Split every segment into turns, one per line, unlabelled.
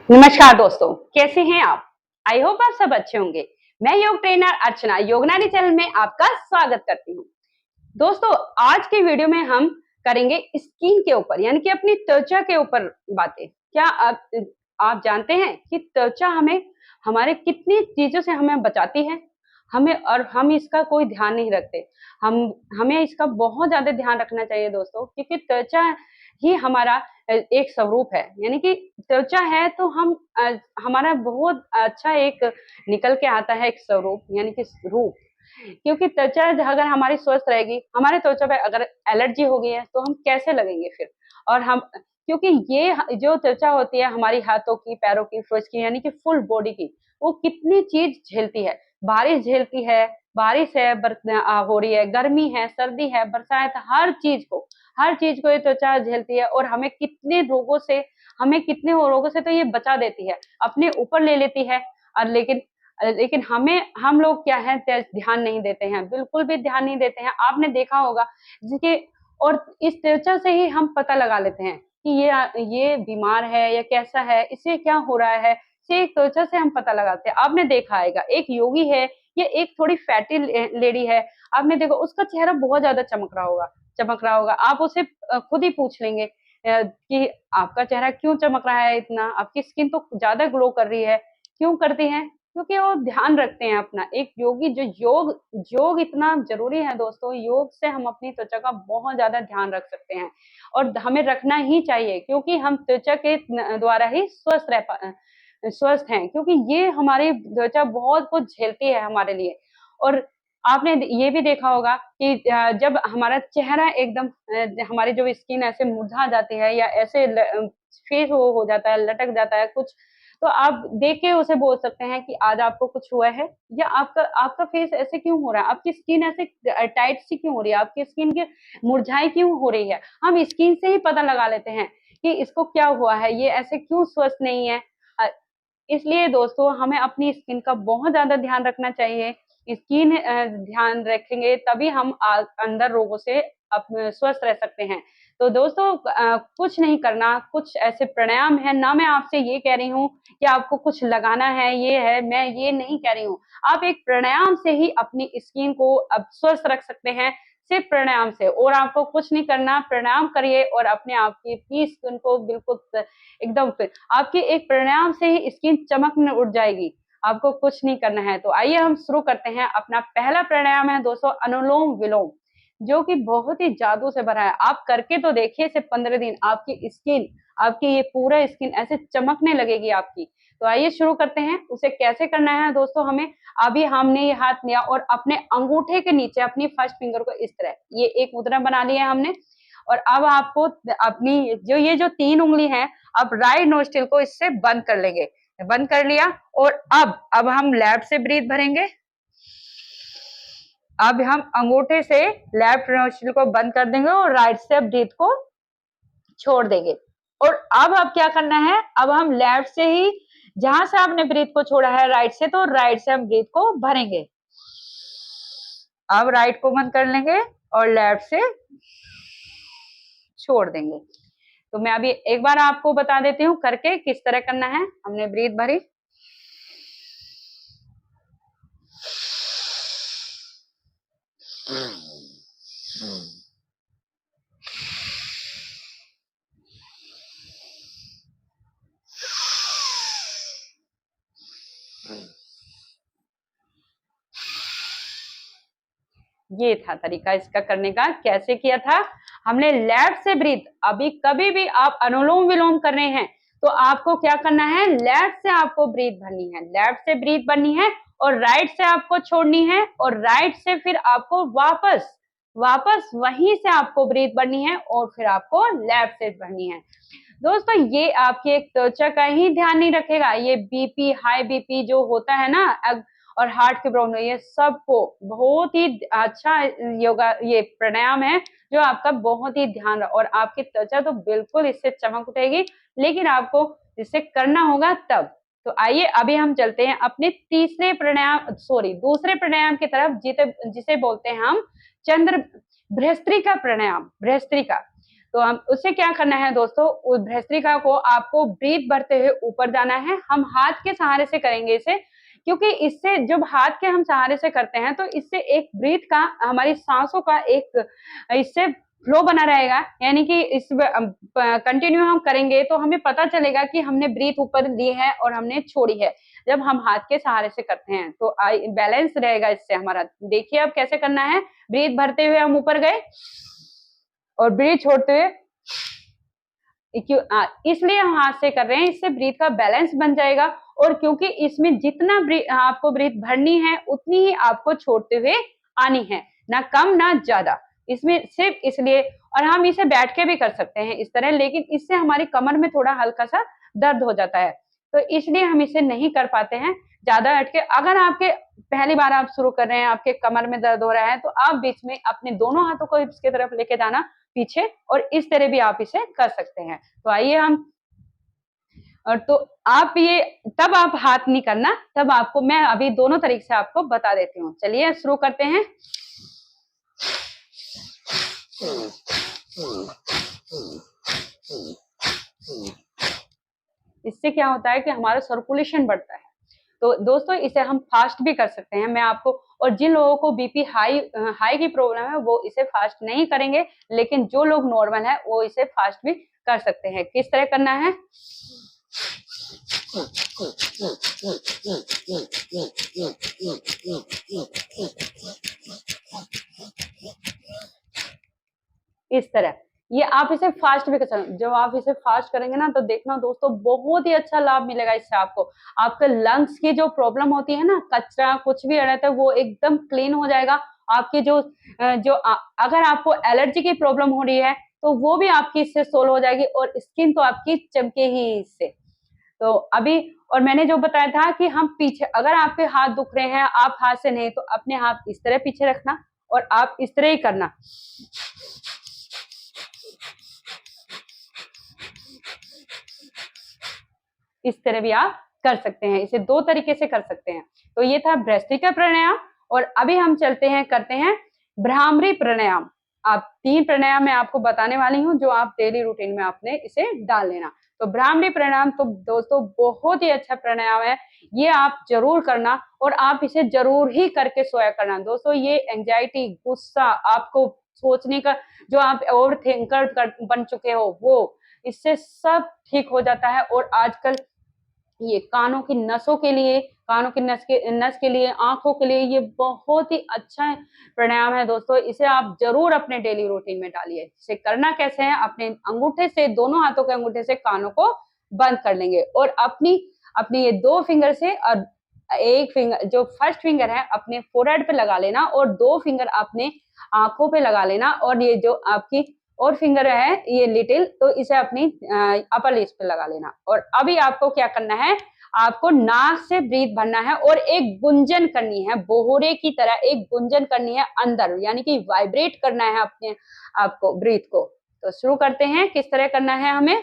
नमस्कार दोस्तों, कैसे हैं आप? आई होप आप सब अच्छे होंगे। मैं योग ट्रेनर अर्चना योगनानी चैनल में आपका स्वागत करती हूँ। दोस्तों, आज के वीडियो में हम करेंगे स्किन के ऊपर यानी कि अपनी त्वचा के ऊपर बातें। क्या आप जानते हैं कि त्वचा हमें हमारे कितनी चीजों से हमें बचाती है? हमें और हम इसका कोई ध्यान नहीं रखते। हम हमें इसका बहुत ज़्यादा ध्यान रखना चाहिए दोस्तों, क्योंकि त्वचा ही हमारा एक स्वरूप है। यानी कि त्वचा है तो हम हमारा बहुत अच्छा एक निकल के आता है एक स्वरूप यानी कि रूप। क्योंकि त्वचा अगर हमारी स्वस्थ रहेगी, हमारे त्वचा पे अगर एलर्जी हो गई है तो हम कैसे लगेंगे फिर? और हम क्योंकि ये जो त्वचा होती है हमारी हाथों की, पैरों की, फेस की यानी कि फुल बॉडी की, वो कितनी चीज़ झेलती है। बारिश झेलती है, बारिश है हो रही है, गर्मी है, सर्दी है, बरसात, हर चीज़ को ये त्वचा झेलती है और हमें कितने रोगों से तो ये बचा देती है, अपने ऊपर ले लेती है। और लेकिन हम लोग क्या है ध्यान नहीं देते हैं, बिल्कुल भी ध्यान नहीं देते हैं। आपने देखा होगा जिसके और इस त्वचा से ही हम पता लगा लेते हैं कि ये बीमार है या कैसा है, इसे क्या हो रहा है, इसे त्वचा से हम पता लगाते हैं। आपने देखा होगा एक योगी है या एक थोड़ी फैटी लेडी है, आपने देखा उसका चेहरा बहुत ज़्यादा चमक रहा होगा। आप उसे खुद ही पूछ लेंगे कि आपका चेहरा क्यों चमक रहा है इतना? आपकी स्किन तो ज़्यादा ग्लो कर रही है, क्यों करती है? क्योंकि वो ध्यान रखते हैं अपना। एक योगी जो योग योग इतना ज़रूरी है दोस्तों, योग से हम अपनी त्वचा का बहुत ज़्यादा ध्यान रख सकते हैं और हमें रखना ही चाहिए, क्योंकि हम त्वचा के द्वारा ही स्वस्थ हैं, क्योंकि ये हमारी त्वचा बहुत कुछ झेलती है हमारे लिए। और आपने ये भी देखा होगा कि जब हमारा चेहरा एकदम हमारी जो स्किन ऐसे मुरझा जाती है या ऐसे फेस वो हो जाता है, लटक जाता है कुछ, तो आप देख के उसे बोल सकते हैं कि आज आपको कुछ हुआ है या आपका आपका फेस ऐसे क्यों हो रहा है? आपकी स्किन ऐसे टाइट सी क्यों हो रही है? आपकी स्किन की मुरझाई क्यों हो रही है? हम स्किन से ही पता लगा लेते हैं कि इसको क्या हुआ है, ये ऐसे क्यों स्वस्थ नहीं है। अ, इसलिए दोस्तों हमें अपनी स्किन का बहुत ज़्यादा ध्यान रखना चाहिए। स्किन ध्यान रखेंगे तभी हम अंदर रोगों से स्वस्थ रह सकते हैं। तो दोस्तों कुछ नहीं करना, कुछ ऐसे प्राणायाम है, ना मैं आपसे ये कह रही हूँ कि आपको कुछ लगाना है, ये है, मैं ये नहीं कह रही हूँ। आप एक प्राणायाम से ही अपनी स्किन को अब स्वस्थ रख सकते हैं, सिर्फ प्राणायाम से, और आपको कुछ नहीं करना, प्राणायाम करिए और अपने आप की स्किन को बिल्कुल एकदम फिट आपकी एक प्राणायाम से ही स्किन चमकने उठ जाएगी। आपको कुछ नहीं करना है। तो आइए हम शुरू करते हैं। अपना पहला प्राणायाम है दोस्तों अनुलोम-विलोम, जो कि बहुत ही जादू से भरा है। आप करके तो देखिए सिर्फ 15 दिन आपकी ये पूरा स्किन ऐसे चमकने लगेगी आपकी। तो आइए शुरू करते हैं। उसे कैसे करना है दोस्तों हमें, अभी हमने ये हाथ लिया और अपने अंगूठे के नीचे अपनी फर्स्ट फिंगर को इस तरह ये एक मुद्रा बना ली है हमने। और अब आपको अपनी जो 3 उँगली है, अब राइट नोस्ट्रिल को इससे बंद कर लेंगे। बंद कर लिया और अब हम लेफ्ट से ब्रीथ भरेंगे। अब हम अंगूठे से लेफ्ट नोस्ट्रिल को बंद कर देंगे और राइट से ब्रीथ को छोड़ देंगे। और अब क्या करना है, अब हम लेफ्ट से ही जहां से आपने ब्रीथ को छोड़ा है राइट से, तो राइट से हम ब्रीथ को भरेंगे। अब राइट को बंद कर लेंगे और लेफ्ट से छोड़ देंगे। तो मैं अभी एक बार आपको बता देती हूँ करके किस तरह करना है। हमने ब्रीथ भरी, ये था तरीका इसका करने का। कैसे किया था हमने, लेफ्ट से ब्रीथ। अभी कभी भी आप अनुलोम विलोम कर रहे हैं तो आपको क्या करना है, लेफ्ट से आपको ब्रीथ भरनी है, लेफ्ट से ब्रीथ भरनी है और राइट से आपको छोड़नी है और राइट से फिर आपको वापस वापस वहीं से आपको ब्रीथ भरनी है और फिर आपको लेफ्ट से भरनी है। दोस्तों ये आपकी एक त्वचा का ही ध्यान नहीं रखेगा, ये बीपी, हाई बीपी जो होता है ना और हार्ट की प्रॉब्लम, ये सबको बहुत ही अच्छा योगा ये प्राणायाम है जो आपका बहुत ही ध्यान और आपकी त्वचा तो बिल्कुल इससे चमक उठेगी। लेकिन आपको इसे करना होगा तब। तो आइए अभी हम चलते हैं अपने दूसरे प्राणायाम की तरफ, जिसे बोलते हैं हम चंद्र बृहस्पति का प्राणायाम, बृहस्पति का। तो हम उससे क्या करना है दोस्तों, उस भस्त्रिका को आपको ब्रीथ भरते हुए ऊपर जाना है। हम हाथ के सहारे से करेंगे इसे, क्योंकि इससे जब हाथ के हम सहारे से करते हैं तो इससे एक ब्रीथ का, हमारी सांसों का एक इससे फ्लो बना रहेगा, यानी कि इस कंटिन्यू हम करेंगे तो हमें पता चलेगा कि हमने ब्रीथ ऊपर ली है और हमने छोड़ी है। जब हम हाथ के सहारे से करते हैं तो बैलेंस रहेगा इससे हमारा। देखिए अब कैसे करना है, ब्रीथ भरते हुए हम ऊपर गए और ब्रीथ छोड़ते हुए, इसलिए हम हाथ से कर रहे हैं, इससे ब्रीथ का बैलेंस बन जाएगा। और क्योंकि इसमें जितना आपको ब्रीथ भरनी है उतनी ही आपको छोड़ते हुए आनी है, ना कम ना ज्यादा। इसमें सिर्फ इसलिए, और हम इसे बैठ के भी कर सकते हैं इस तरह, लेकिन इससे हमारी कमर में थोड़ा हल्का सा दर्द हो जाता है, तो इसलिए हम इसे नहीं कर पाते हैं ज्यादा बैठ के। अगर आपके पहली बार आप शुरू कर रहे हैं, आपके कमर में दर्द हो रहा है, तो आप बीच में अपने दोनों हाथों को इसके तरफ लेके जाना पीछे, और इस तरह भी आप इसे कर सकते हैं। तो आइए हम, और तो आप ये, तब आप हाथ नहीं करना, तब आपको मैं अभी दोनों तरीके से आपको बता देती हूँ। चलिए शुरू करते हैं। इससे क्या होता है कि हमारा सर्कुलेशन बढ़ता है। तो दोस्तों इसे हम फास्ट भी कर सकते हैं, मैं आपको, और जिन लोगों को बीपी हाई की प्रॉब्लम है वो इसे फास्ट नहीं करेंगे, लेकिन जो लोग नॉर्मल है वो इसे फास्ट भी कर सकते हैं। किस तरह करना है, इस तरह। ये आप इसे फास्ट भी कर सकते हैं। जब आप इसे फास्ट करेंगे ना तो देखना दोस्तों बहुत ही अच्छा लाभ मिलेगा इससे आपको। आपके लंग्स की जो प्रॉब्लम होती है ना, कचरा कुछ भी रहता है वो एकदम क्लीन हो जाएगा। आपकी अगर आपको एलर्जी की प्रॉब्लम हो रही है तो वो भी आपकी इससे सोल्व हो जाएगी, और स्किन तो आपकी चमके ही इससे। तो अभी, और मैंने जो बताया था कि हम पीछे, अगर आपके हाथ दुख रहे हैं, आप हाथ से नहीं, तो अपने हाथ इस तरह पीछे रखना और आप इस तरह ही करना। इस तरह भी आप कर सकते हैं, इसे दो तरीके से कर सकते हैं। तो ये था भ्रष्टिका प्राणायाम, और अभी हम चलते हैं, करते हैं भ्रामरी प्राणायाम। आप 3 प्राणायाम मैं आपको बताने वाली हूँ जो आप डेली रूटीन में आपने इसे डाल लेना। तो भ्रामरी प्राणायाम तो दोस्तों बहुत ही अच्छा प्राणायाम है, ये आप जरूर करना, और आप इसे जरूर ही करके सोया करना। दोस्तों ये एंजाइटी, गुस्सा, आपको सोचने का, जो आप ओवर थिंकर बन चुके हो, वो इससे सब ठीक हो जाता है। और आजकल ये कानों की नसों के लिए, कानों की नस के लिए, आंखों के लिए ये बहुत ही अच्छा प्राणायाम है दोस्तों। इसे आप जरूर अपने डेली रूटीन में डालिए। इसे करना कैसे है, अपने अंगूठे से, दोनों हाथों के अंगूठे से कानों को बंद कर लेंगे, और अपनी अपनी ये 2 फिंगर से, और एक फिंगर जो फर्स्ट फिंगर है अपने फोरहेड पे लगा लेना, और 2 फिंगर अपने आंखों पे लगा लेना, और ये जो आपकी और फिंगर है ये लिटिल, तो इसे अपनी अपर लिप्स पे लगा लेना। और अभी आपको क्या करना है, आपको नाक से ब्रीथ भरना है और एक गुंजन करनी है, बोहरे की तरह एक गुंजन करनी है अंदर, यानी कि वाइब्रेट करना है अपने आपको ब्रीथ को। तो शुरू करते हैं, किस तरह करना है हमें।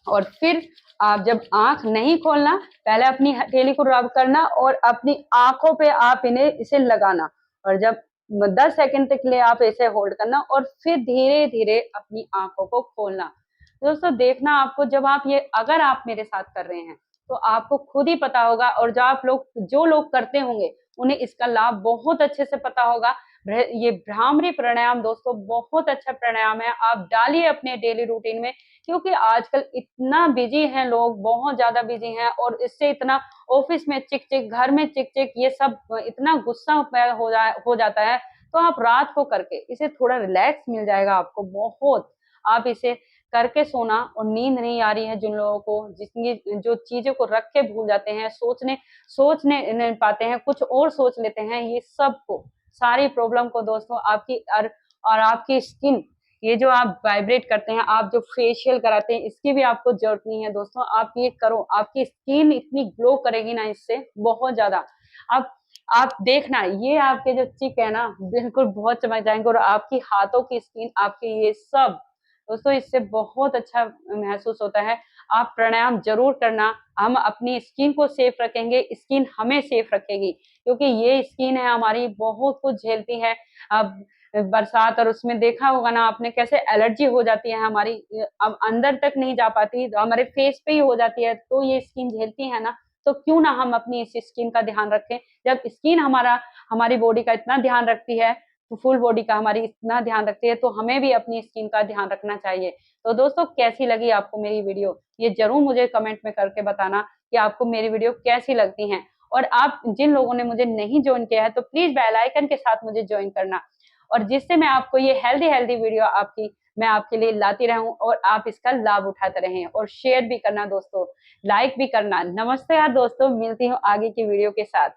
और फिर आप जब आंख नहीं खोलना, पहले अपनी हथेली को रब करना और अपनी आंखों पे आप इसे लगाना, और जब 10 सेकंड तक के लिए आप इसे होल्ड करना, और फिर धीरे धीरे अपनी आंखों को खोलना। दोस्तों देखना आपको, जब आप ये, अगर आप मेरे साथ कर रहे हैं तो आपको खुद ही पता होगा, और जो लोग करते होंगे उन्हें इसका लाभ बहुत अच्छे से पता होगा। ये भ्रामरी प्राणायाम दोस्तों बहुत अच्छा प्राणायाम है, आप डालिए अपने डेली रूटीन में, क्योंकि आजकल इतना बिजी हैं लोग, बहुत ज्यादा बिजी हैं, और इससे इतना ऑफिस में चिक चिक, घर में चिक चिक, ये सब इतना गुस्सा हो जाता है। तो आप रात को करके इसे थोड़ा रिलैक्स मिल जाएगा आपको बहुत। आप इसे करके सोना, और नींद नहीं आ रही है जिन लोगों को, जिसकी जो चीजों को रख के भूल जाते हैं, सोचने नहीं पाते हैं, कुछ और सोच लेते हैं, ये सब को, सारी प्रॉब्लम को दोस्तों आपकी और आपकी स्किन, ये जो आप वाइब्रेट करते हैं, आप जो फेशियल कराते हैं, इसकी भी आपको जरूरत नहीं है दोस्तों। आप ये करो, आपकी स्किन इतनी ग्लो करेगी ना इससे, बहुत ज्यादा। आप आप देखना, ये आपके जो चिक है ना, बिल्कुल बहुत चमक जाएंगे, और आपकी हाथों की स्किन, आपके ये सब दोस्तों, इससे बहुत अच्छा महसूस होता है। आप प्राणायाम जरूर करना। हम अपनी स्किन को सेफ रखेंगे, स्किन हमें सेफ रखेगी, क्योंकि ये स्किन है हमारी, बहुत कुछ झेलती है। अब बरसात और उसमें देखा होगा ना आपने, कैसे एलर्जी हो जाती है हमारी, अब अंदर तक नहीं जा पाती, हमारे फेस पे ही हो जाती है, तो ये स्किन झेलती है ना। तो क्यों ना हम अपनी इस स्किन का ध्यान रखें। जब स्किन हमारी बॉडी का इतना ध्यान रखती है, तो फुल बॉडी का हमारी इतना ध्यान रखती है, तो हमें भी अपनी स्किन का ध्यान रखना चाहिए। तो दोस्तों, कैसी लगी आपको मेरी वीडियो, ये जरूर मुझे कमेंट में करके बताना कि आपको मेरी वीडियो कैसी लगती हैं। और आप जिन लोगों ने मुझे नहीं ज्वाइन किया है, तो प्लीज बेल आइकन के साथ मुझे ज्वाइन करना, और जिससे मैं आपको ये हेल्दी हेल्दी वीडियो मैं आपके लिए लाती रहूं, और आप इसका लाभ उठाते रहें। और शेयर भी करना दोस्तों, लाइक भी करना। नमस्ते यार दोस्तों, मिलती हूँ आगे की वीडियो के साथ।